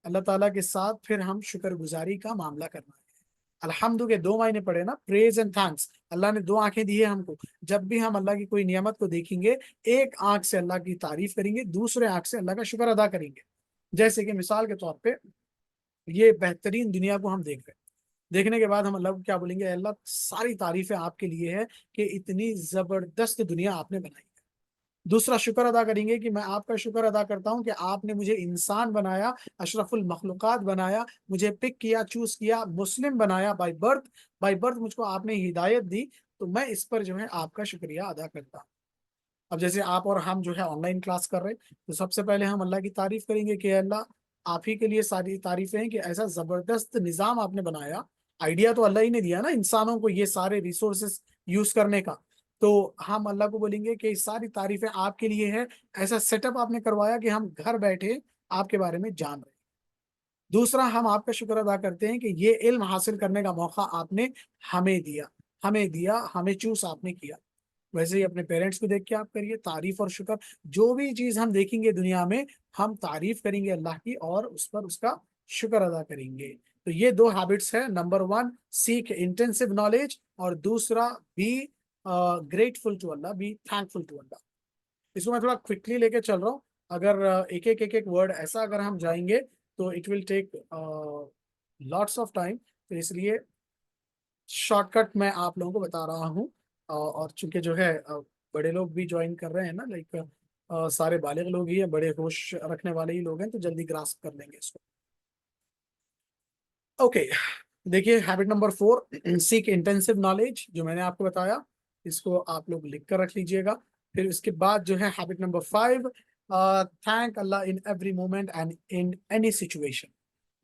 Allah ताला के साथ फिर हम शुक्रगुजारी का मामला करना है। अल्हम्दु के 2 मायने पड़े ना, प्रेज एंड थैंक्स। अल्लाह ने 2 आंखें दी है हमको, जब भी हम अल्लाह की कोई नियामत को देखेंगे, एक आंख से अल्लाह की तारीफ करेंगे, दूसरे आंख से अल्लाह का शुक्र अदा करेंगे। जैसे कि मिसाल के तौर पे ये बेहतरीन दुनिया को हम देख रहे हैं, देखने के बाद हम अल्लाह को क्या बोलेंगे, अल्लाह सारी तारीफें आपके लिए है कि इतनी जबरदस्त दुनिया आपने बनाई है। दूसरा शुक्र अदा करेंगे कि मैं आपका शुक्र अदा करता हूं कि आपने मुझे इंसान बनाया, अशरफुल मखलूकात बनाया, मुझे पिक किया, चूज किया, मुस्लिम बनाया बाय बर्थ मुझको आपने हिदायत दी, तो मैं इस पर जो है आपका शुक्रिया अदा करता हूं। अब जैसे आप और हम जो है ऑनलाइन क्लास कर रहे हैं, तो सबसे पहले हम अल्लाह की तारीफ करेंगे कि अल्लाह, आप ही के लिए सारी तारीफें हैं कि ऐसा जबरदस्त निजाम आपने बनाया। आइडिया तो अल्लाह ही ने दिया ना इंसानों को ये सारे रिसोर्सेस यूज करने का। तो हम अल्लाह को बोलेंगे कि सारी तारीफें आपके लिए है, ऐसा सेटअप आपने करवाया कि हम घर बैठे आपके बारे में जान रहे हैं। दूसरा, हम आपका शुक्र अदा करते हैं कि ये इल्म हासिल करने का मौका आपने हमें दिया, हमें चूज आपने किया। वैसे ही अपने पेरेंट्स को देख के आप करिए तारीफ और शुक्र। जो भी चीज हम देखेंगे दुनिया में, हम तारीफ करेंगे अल्लाह की और उस पर उसका शुक्र अदा करेंगे। तो ये 2 हैबिट्स है। नंबर 1, सीक इंटेंसिव नॉलेज, और दूसरा, be grateful to Allah, be thankful to Allah. इसको मैं थोड़ा क्विकली लेके चल रहा हूँ। अगर एक एक वर्ड ऐसा अगर हम जाएंगे तो it will take lots of time, तो इसलिए शॉर्टकट मैं आप लोगों को बता रहा हूँ। और चूंकि जो है बड़े लोग भी ज्वाइन कर रहे हैं ना, लाइक सारे बालिग लोग ही हैं, बड़े होश रखने वाले ही लोग हैं, तो जल्दी ग्रास्प कर लेंगे इसको। ओके, देखिए habit number 4, seek intensive knowledge, जो मैंने आपको बताया, इसको आप लोग लिख कर रख लीजिएगा। फिर उसके बाद जो है habit number 5, thank Allah in every moment and in any situation,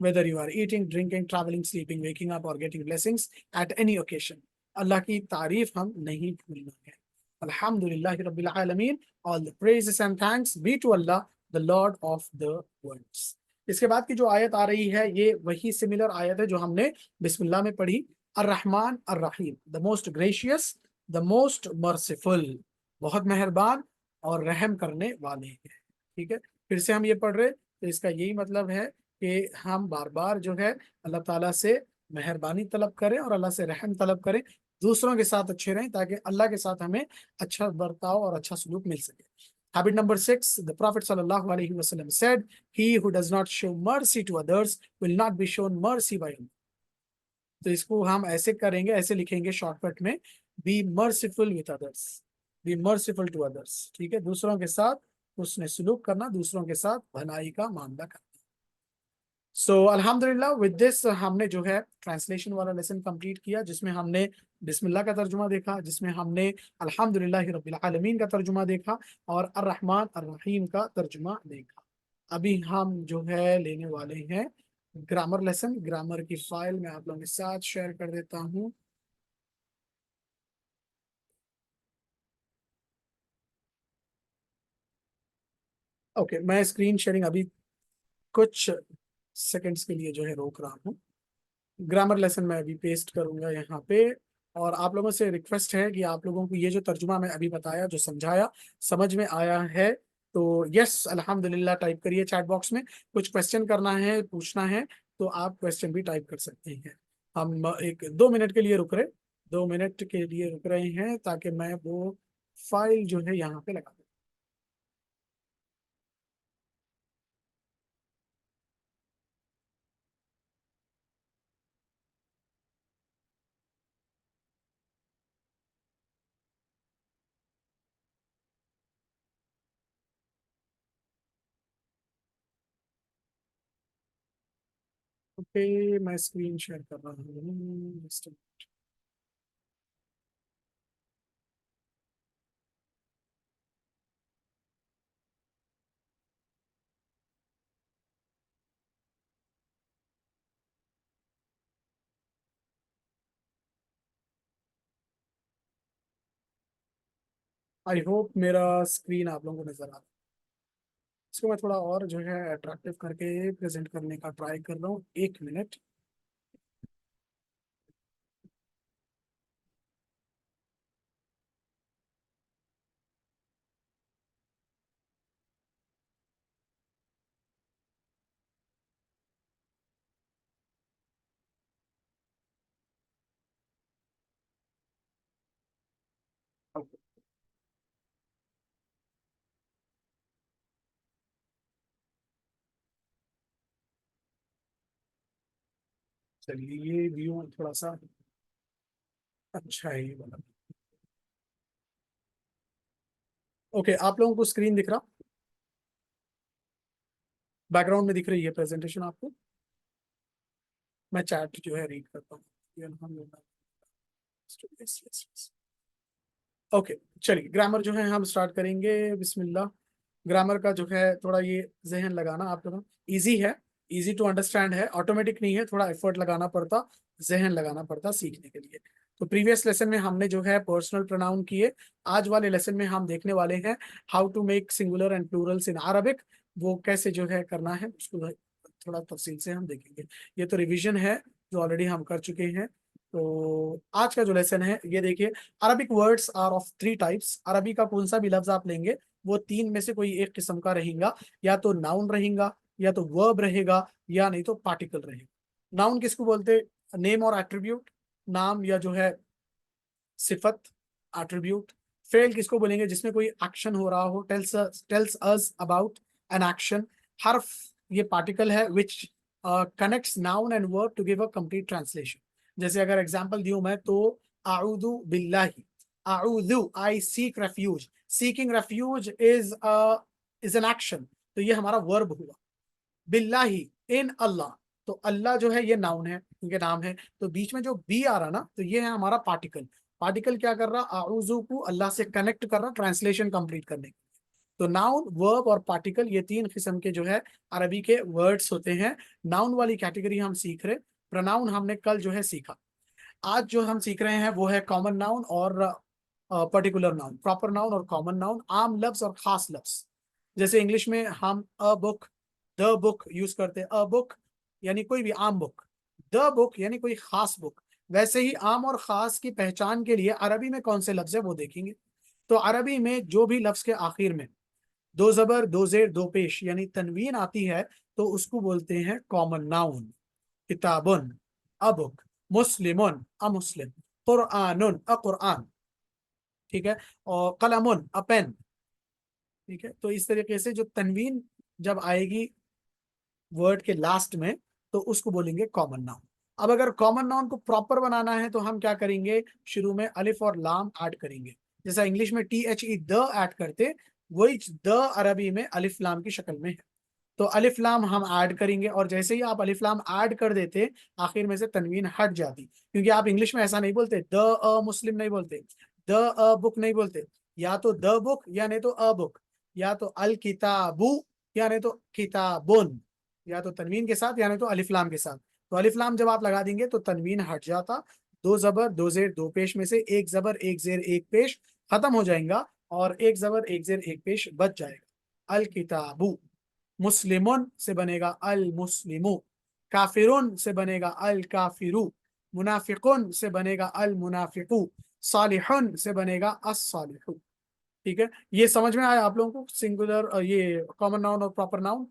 whether you are eating, drinking, traveling, sleeping, waking up or getting blessings at any occasion। अल्लाह की तारीफ हम नहीं भूलना है। अल्हम्दुलिल्लाहि रब्बिल आलमीन, all the praises and thanks be to Allah, the Lord of the worlds। इसके बाद की जो आयत आ रही है, ये वही सिमिलर आयत है जो हमने बिस्मिल्लाह में पढ़ी। अर्रहमान अर्रहीम, the most gracious the most merciful, बहुत मेहरबान और रहम करने वाले हैं। ठीक है, फिर से हम ये पढ़ रहे, तो इसका यही मतलब है कि हम बार बार जो है अल्लाह ताला से मेहरबानी तलब करें और अल्लाह से रहम तलब करें, दूसरों के साथ अच्छे रहें, ताकि अल्लाह के साथ हमें अच्छा बर्ताव और अच्छा सलूक मिल सके। Habit number 6, the Prophet sallallahu alaihi wasallam said, "He who does not show mercy to others will not be shown mercy by Allah." तो इसको हम ऐसे करेंगे, ऐसे लिखेंगे शॉर्टकट में, be merciful with others, be merciful to others. ठीक है, दूसरों के साथ उसने सलूक करना, दूसरों के साथ भलाई का मामला करना। सो अल्हम्दुलिल्लाह विद दिस हमने जो है ट्रांसलेशन वाला लेसन कंप्लीट किया, जिसमें हमने बिस्मिल्लाह का तर्जुमा देखा, जिसमें हमने अल्हम्दुलिल्लाह रब्बिल आलमीन का तर्जुमा देखा और अर्रहमान अर्रहीम का तर्जुमा देखा। अभी हम जो है लेने वाले हैं ग्रामर लेसन। ग्रामर की फाइल मैं आप लोगों के साथ शेयर कर देता हूँ। ओके, मैं स्क्रीन शेयरिंग अभी कुछ सेकंड्स के लिए जो है रोक रहा हूँ। ग्रामर लेसन मैं अभी पेस्ट करूंगा यहाँ पे। और आप लोगों से रिक्वेस्ट है कि आप लोगों को ये जो तर्जुमा मैं अभी बताया, जो समझाया, समझ में आया है तो यस अल्हम्दुलिल्लाह टाइप करिए चैट बॉक्स में। कुछ क्वेश्चन करना है, पूछना है तो आप क्वेश्चन भी टाइप कर सकते हैं। हम एक 2 मिनट के लिए रुक रहे 2 मिनट के लिए रुक रहे हैं ताकि मैं वो फाइल जो है यहाँ पे लगा दूँ। ओके, मैं स्क्रीन शेयर कर रहा हूँ। आई होप मेरा स्क्रीन आप लोगों को नजर आ रहा है। इसको मैं थोड़ा और जो है अट्रैक्टिव करके प्रेजेंट करने का ट्राई कर रहा हूँ। 1 मिनट। चलिए, ये व्यू थोड़ा सा अच्छा है ये वाला। ओके, आप लोगों को स्क्रीन दिख रहा, बैकग्राउंड में दिख रही है प्रेजेंटेशन आपको? मैं चैट जो है रीड करता हूँ। ओके, चलिए ग्रामर जो है हम स्टार्ट करेंगे। बिस्मिल्लाह। ग्रामर का जो है थोड़ा ये जहन लगाना आप लोगों, इजी है, इजी टू अंडरस्टैंड है, ऑटोमेटिक नहीं है, थोड़ा एफर्ट लगाना पड़ता, जहन लगाना पड़ता सीखने के लिए। तो प्रीवियस लेसन में हमने जो है पर्सनल प्रोनाउन किए। आज वाले लेसन में हम देखने वाले हैं how to make singular and plurals in Arabic. वो कैसे जो है करना है उसको थोड़ा तफसील से हम देखेंगे। ये तो रिवीजन है जो ऑलरेडी हम कर चुके हैं। तो आज का जो लेसन है ये देखिए, Arabic words are of 3 types. Arabi का कौन सा भी लफ्ज आप लेंगे वो 3 में से कोई एक किस्म का रहेगा। या तो नाउन रहेगा, या तो वर्ब रहेगा, या नहीं तो पार्टिकल रहेगा। नाउन किसको बोलते? नेम और एट्रीब्यूट, नाम या जो है सिफत, एट्रीब्यूट। फेल किसको बोलेंगे? जिसमें कोई एक्शन हो रहा हो, tells us about an action. हर्फ ये पार्टिकल है which connects noun and verb to give a complete translation. जैसे अगर एग्जांपल दियो मैं तो आउदु बिल्लाही, आउदु I seek refuge, seeking refuge is an action, तो ये हमारा वर्ब हुआ। बिल्लाही, इन अल्लाह, तो अल्लाह जो है ये नाउन है, इनके नाम है, तो बीच में जो बी आ रहा ना तो ये है हमारा पार्टिकल। पार्टिकल क्या कर रहा? आउजू को अल्लाह से कनेक्ट कर रहा ट्रांसलेशन कंप्लीट करने के। तो नाउन, वर्ब और पार्टिकल ये 3 किस्म के जो है अरबी के वर्ड्स होते हैं। नाउन वाली कैटेगरी हम सीख रहे, प्रोनाउन हमने कल जो है सीखा। आज जो हम सीख रहे हैं वो है कॉमन नाउन और पर्टिकुलर नाउन, प्रॉपर नाउन और कॉमन नाउन, आम लफ्ज और खास लफ्ज। जैसे इंग्लिश में हम a book, the book use करते हैं। अ बुक यानी कोई भी आम बुक, द बुक यानी कोई खास बुक। वैसे ही आम और खास की पहचान के लिए अरबी में कौन से लफ्ज है वो देखेंगे। तो अरबी में जो भी लफ्ज के आखिर में 2 ज़बर 2 ज़ेर 2 पेश यानी तनवीन आती है तो उसको बोलते हैं कॉमन नाउन। किताबुन, अ बुक, मुस्लिमुन, अ मुस्लिम, कुरआनुन, अ कुरआन। ठीक है, और कलमुन, अ पेन। ठीक है, तो इस तरीके से जो तनवीन जब आएगी वर्ड के लास्ट में तो उसको बोलेंगे कॉमन नाउन। अब अगर कॉमन नाउन को प्रॉपर बनाना है तो हम क्या करेंगे? शुरू में अलिफ और लाम ऐड करेंगे। जैसा इंग्लिश में THE द ऐड करते, वही द अरबी में अलिफ लाम की शक्ल में है। तो अलिफ लाम हम ऐड करेंगे, और जैसे ही आप अलिफ लाम ऐड कर देते आखिर में से तनवीन हट जाती, क्योंकि आप इंग्लिश में ऐसा नहीं बोलते, द अ मुस्लिम नहीं बोलते, द अ बुक नहीं बोलते, या तो द बुक या नहीं तो अ बुक, या तो अल किताबु या नहीं तो किताबुन, या तो तनवीन के साथ या नहीं तो अलिफ लाम के साथ। तो अलिफ लाम जब आप लगा देंगे तो तनवीन हट जाता, दो जबर दो जेर दो पेश में से एक जबर एक जेर एक पेश खत्म हो जाएगा, और एक जबर एक जेर एक पेश बच जाएगा। अल किताबु, मुस्लिमुन से बनेगा अल मुस्लिमु, काफिरुन से बनेगा अल काफिरु, मुनाफिकुन से बनेगा अल मुनाफिकु, सालिहुन से बनेगा अस सालिहु। ठीक है, ये समझ में आया आप लोगों को, सिंगुलर ये कॉमन नाउन और प्रॉपर नाउन?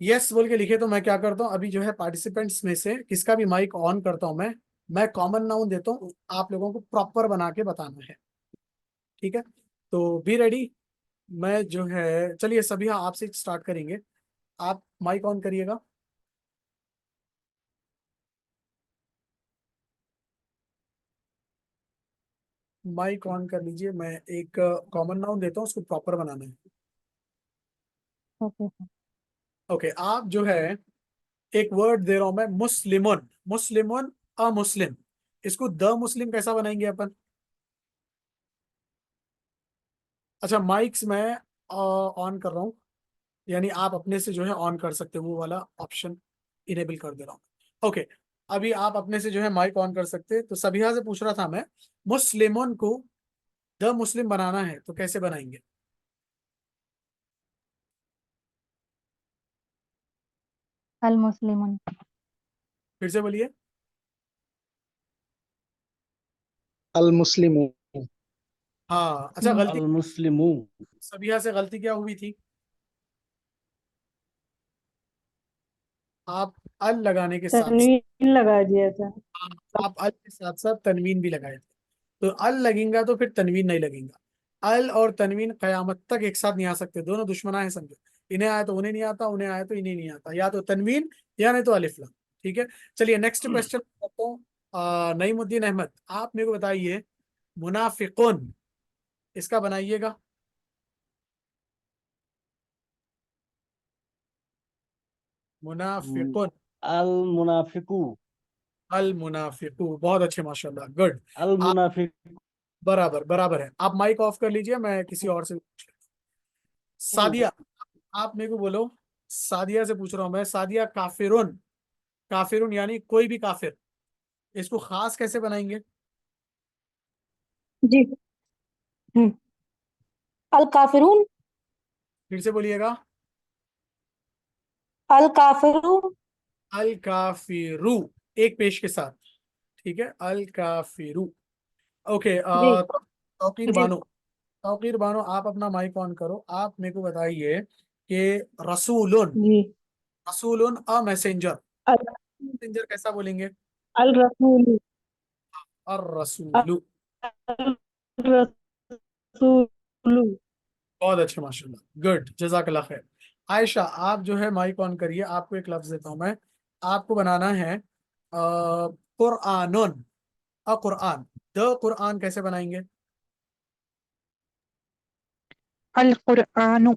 यस बोल के लिखे। तो मैं क्या करता हूँ, अभी जो है पार्टिसिपेंट्स में से किसका भी माइक ऑन करता हूँ, मैं कॉमन नाउन देता हूँ, आप लोगों को प्रॉपर बना के बताना है। ठीक है, तो बी रेडी। मैं जो है, चलिए सभी हाँ आपसे स्टार्ट करेंगे, आप माइक ऑन करिएगा। माइक ऑन कर लीजिए, मैं एक कॉमन नाउन देता हूँ, उसको प्रॉपर बनाना है।
ओके।
ओके, आप जो है, एक वर्ड दे रहा हूं मैं, मुस्लिमुन, मुस्लिमुन अमुस्लिम, इसको द मुस्लिम कैसा बनाएंगे अपन? अच्छा, माइक्स मैं ऑन कर रहा हूँ, यानी आप अपने से जो है ऑन कर सकते हो, वो वाला ऑप्शन इनेबल कर दे रहा हूँ। ओके, अभी आप अपने से जो है माइक ऑन कर सकते हैं। तो सबिहा से पूछ रहा था मैं, मुस्लिमुन को द मुस्लिम बनाना है तो कैसे बनाएंगे?
अल मुस्लिमुन।
फिर से बोलिए।
अल मुस्लिमू।
हाँ अच्छा, गलती,
अल मुस्लिमू।
सबिहा से गलती क्या हुई थी, आप अल लगाने के साथ,
तनवीन लगा दिया था।
आप अल के साथ साथ तनवीन भी लगाए थे। तो अल लगेगा तो फिर तनवीन नहीं लगेगा। अल और तनवीन कयामत तक एक साथ नहीं आ सकते, दोनों दुश्मना है समझो। इन्हें आया तो उन्हें नहीं आता, उन्हें आया तो इन्हें नहीं आता, या तो तनवीन या नहीं तो अलिफ लाम। ठीक है, चलिए नेक्स्ट क्वेश्चन करता हूँ। नईमुद्दीन अहमद, आप मेरे को बताइए, मुनाफिकुन, इसका बनाइएगा। मुनाफिकुन,
अल मुनाफिकू।
अल मुनाफिकु, बहुत अच्छे माशाल्लाह, गुड।
अल
आप
मुनाफिकू।
बराबर बराबर है। आप माइक ऑफ कर लीजिए, मैं किसी और से पूछ लेता हूं। सादिया, आप मेरे को बोलो, सादिया से पूछ रहा हूं मैं, सादिया काफिरुन, काफिरुन यानी कोई भी काफिर, इसको खास कैसे बनाएंगे?
जी। हम्म। अल काफिरून।
फिर से बोलिएगा।
अल काफिरून।
अल काफिरु, एक पेश के साथ। ठीक है, अल काफिरु। ओके,
जी।
तौकीर
जी।
बानो, तौकीर बानो, आप अपना माइक ऑन करो, आप मेरे को बताइए कि रसूलुन,
जी।
रसूलुन अ मैसेंजर,
अल
मैसेंजर कैसा बोलेंगे?
अल रसूल।
और रसूलु,
अल रसूलु।
बहुत अच्छे माशाल्लाह, गुड, जजाकल्लाह खैर। आयशा, आप जो है माइक ऑन करिए, आपको एक लफ्ज देता हूं मैं, आपको बनाना है कुरआनुन, अ कुरआन, द कुरआन कैसे बनाएंगे?
अल कुरआनु।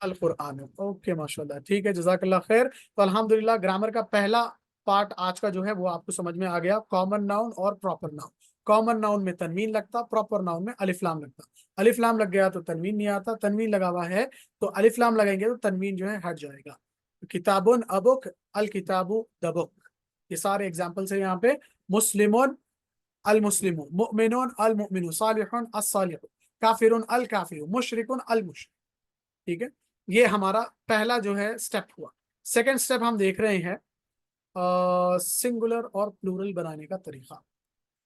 अल कुरआन, ओके माशाल्लाह, ठीक है, जजाकल्लाह खैर। तो अल्हम्दुलिल्लाह, ग्रामर का पहला पार्ट आज का जो है वो आपको समझ में आ गया, कॉमन नाउन और प्रॉपर नाउन। कॉमन नाउन में तनवीन लगता, प्रॉपर नाउन में अलिफ लाम लगता। अलिफ लाम लग गया तो तनवीन नहीं आता, तनवीन लगा हुआ है तो अलिफ लाम लगेंगे तो तनवीन जो है हट जाएगा। किताबुन अबुक, अल किताबु दबुक, ये सारे एग्जाम्पल्स है यहाँ पे। मुस्लिमुन अल मुस्लिमु, मुमिनुन अल मुमिनु, सालिहुन अस सालिहु, काफिरुन अल काफिरु, मुशरिकुन अल मुशरिक। ठीक है, ये हमारा पहला जो है स्टेप हुआ। सेकंड स्टेप हम देख रहे हैं सिंगुलर और प्लूरल बनाने का तरीका।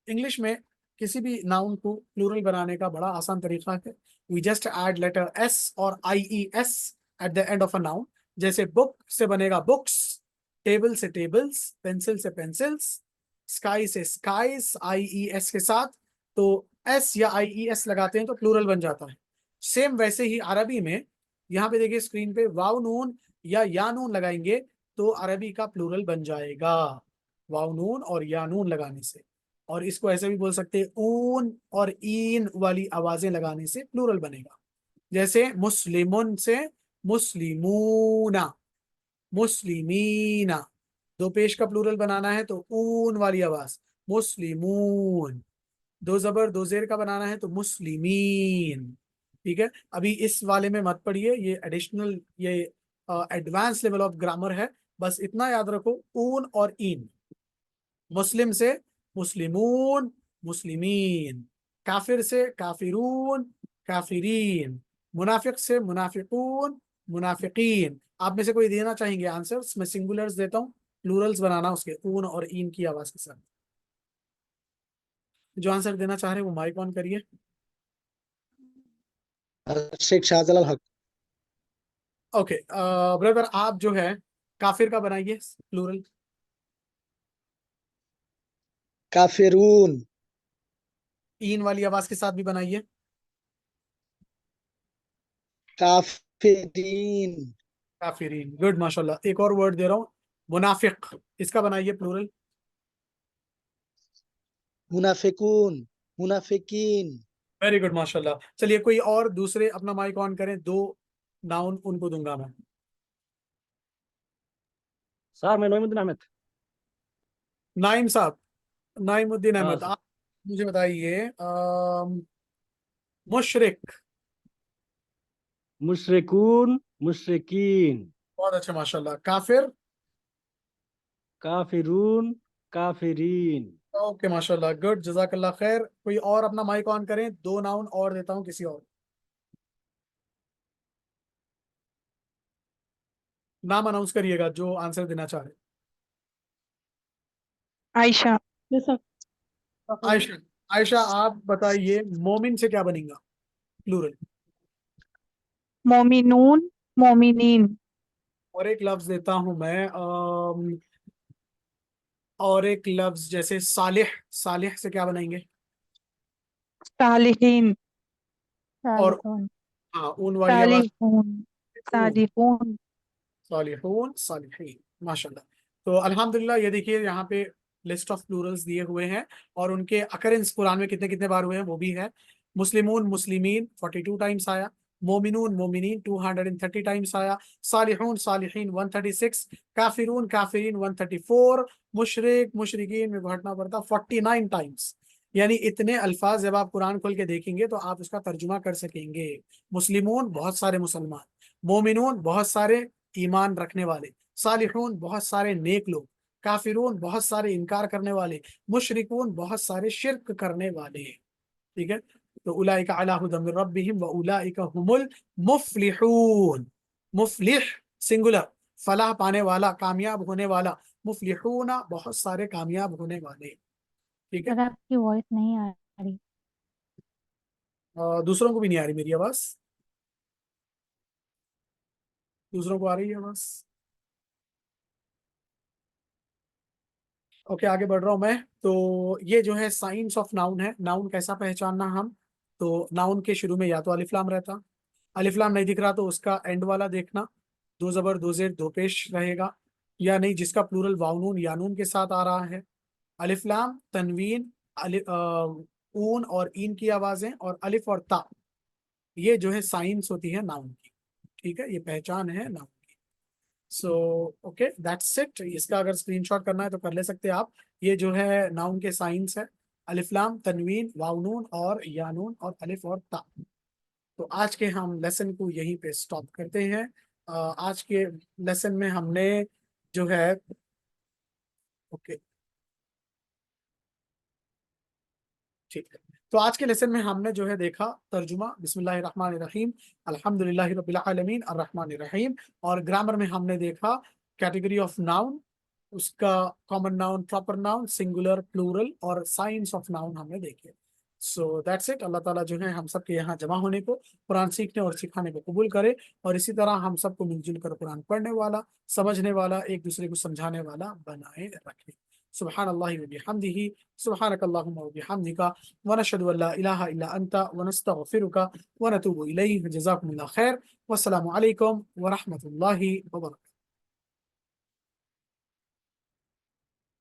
इंग्लिश में किसी भी नाउन को प्लूरल बनाने का बड़ा आसान तरीका है, we just add letter S और I E S at the end of a noun. जैसे बुक से बनेगा बुक्स, टेबल से टेबल्स, पेंसिल से पेंसिल्स, स्काई से स्काईज, आई ई एस के साथ। तो एस या आई ई एस लगाते हैं तो प्लूरल बन जाता है। सेम वैसे ही अरबी में, यहाँ पे देखिए स्क्रीन पे, वाव नून या नून लगाएंगे तो अरबी का प्लूरल बन जाएगा, वाव नून और या नून लगाने से। और इसको ऐसे भी बोल सकते हैं, ऊन और ईन वाली आवाजें लगाने से प्लूरल बनेगा। जैसे मुस्लिमुन से मुस्लिमूना, मुस्लिमीना। दो पेश का प्लूरल बनाना है तो ऊन वाली आवाज, मुस्लिमून। दो जबर दो जेर का बनाना है तो मुस्लिमीन। ठीक है, अभी इस वाले में मत पढ़िए, ये एडिशनल, ये एडवांस लेवल ऑफ ग्रामर है। बस इतना याद रखो, ऊन और इन। मुस्लिम से मुस्लिमून, मुस्लिमीन। काफिर से काफिरून, काफिरीन। मुनाफिक से मुनाफिकून, मुनाफिकीन। आप में से कोई देना चाहेंगे आंसर्स? मैं सिंगुलर्स देता हूँ, प्लूरल्स बनाना उसके ऊन और इन की आवाज के साथ। जो आंसर देना चाह रहे हैं वो माइक ऑन करिए।
शेख शाहजलाल हक।
ओके ब्रदर, आप जो है काफिर का बनाइए प्लूरल।
काफिरून।
इन वाली आवाज के साथ भी बनाइए।
काफिरीन।
काफिरीन, गुड माशाल्लाह। एक और वर्ड दे रहा हूँ, मुनाफिक, इसका बनाइए प्लूरल।
मुनाफिकून। मुनाफिकीन।
वेरी गुड माशाल्लाह। चलिए कोई और दूसरे अपना माइक ऑन करें, दो नाउन उनको दूंगा मैं।
सर मैं नईमुद्दीन अहमद।
नाइम साहब, नाइमुद्दीन
हाँ
अहमद,
सर।
आप मुझे बताइए मुशरिक।
मुशरिकून, मुशरिकीन।
बहुत अच्छा माशाल्लाह। काफिर।
काफिरून, काफिरीन।
ओके माशाल्लाह, गुड, जजाकल्लाह खैर। कोई और अपना माइक ऑन करें, दो नाउन और देता हूँ किसी और। नाम अनाउंस करिएगा जो आंसर देना चाह रहे।
आयशा।
आयशा, आयशा आप बताइए मोमिन से क्या बनेगा प्लूरल।
मोमिनून, मोमिनीन।
और एक लफ्ज देता हूं मैं, और एक लफ्ज जैसे सालिह, सालिह से क्या बनाएंगे?
सालिहीन,
और
सालिहून,
हाँ, ऊन वाली आवाज,
सालिहून, सालिहून।
सालिहून, सालिहीन, माशाल्लाह। तो अल्हम्दुलिल्लाह, ये देखिए यहाँ पे लिस्ट ऑफ प्लूरल्स दिए हुए हैं और उनके अकरेंस कुरान में कितने कितने बार हुए हैं वो भी है। मुस्लिमून, मुस्लिमीन 42 टाइम्स आया। मोमिनून, मोमिनीन 230 टाइम्स आया। सालिहून, सालिहीन 136। काफिरून, काफिरीन 134। मुशरिक, मुशरिकीन में घटना पड़ता 49 टाइम्स। यानी इतने अल्फाज जब आप कुरान खोल के देखेंगे तो आप उसका तर्जुमा कर सकेंगे। मुस्लिमून बहुत सारे मुसलमान, मोमिनून बहुत सारे ईमान रखने वाले, सालिहून बहुत सारे नेक लोग, काफिरून बहुत सारे इनकार करने वाले, मुशरिकून बहुत सारे शिर्क करने वाले। ठीक है, तो उलाइका अला हुदम मिर रब्बिहिम व उलाइका हुमुल मुफलिहून। मुफलिह सिंगुलर, फलाह पाने वाला, कामयाब होने वाला। मुफलिहूना बहुत सारे कामयाब होने वाले। ठीक है,
सर आपकी वॉइस नहीं आ रही।
दूसरों को भी नहीं आ रही मेरी आवाज? दूसरों को आ रही है आवाज? ओके, आगे बढ़ रहा हूं मैं। तो ये जो है साइंस ऑफ नाउन है। नाउन कैसा पहचानना हम, तो नाउन के शुरू में या तो अलिफ लाम रहता, अलिफ लाम नहीं दिख रहा तो उसका एंड वाला देखना, दो जबर दो जेर दो पेश रहेगा, या नहीं जिसका प्लूरल वाउनून यानून के साथ आ रहा है। अलिफ लाम, तनवीन, ऊन और इन की आवाजें, और अलिफ और ता, ये जो है साइंस होती है नाउन की। ठीक है, ये पहचान है noun. So okay, that's it. इसका अगर स्क्रीनशॉट करना है तो कर ले सकते हैं आप। ये जो है नाउन के साइंस है, अलिफ लाम, तनवीन, वाउनून और यानून और अलिफ और ता। तो आज के हम लेसन को यहीं पे स्टॉप करते हैं। आज के लेसन में हमने जो है, ओके ठीक है, तो आज के लेसन में हमने जो है देखा तर्जुमा, बिस्मिल्लाहिर्रहमानिर्रहीम, अल्हम्दुलिल्लाहि रब्बिल आलमीन, अर्रहमानिर्रहीम। और ग्रामर में हमने देखा कैटेगरी ऑफ नाउन, उसका common noun, proper noun, singular, plural और साइंस ऑफ नाउन हमने देखे। So that's it. अल्लाह ताला जो है हम सब के यहाँ जमा होने को, कुरान सीखने और सिखाने को कबूल करे, और इसी तरह हम सबको मिलजुल कर कुरान पढ़ने वाला, समझने वाला, एक दूसरे को समझाने वाला बनाए रखे। सुब्हानल्लाहि व बिहम्दिही, सुब्हानकल्लाहुम्मा व बिहम्दिका, व नशहदु अल्ला इलाहा इल्ला अंता व नस्तगफिरुका व नतूबु इलैहि। जज़ाकुमुल्लाह खैर। वस्सलामु अलैकुम व रहमतुल्लाहि व बरकातुहू।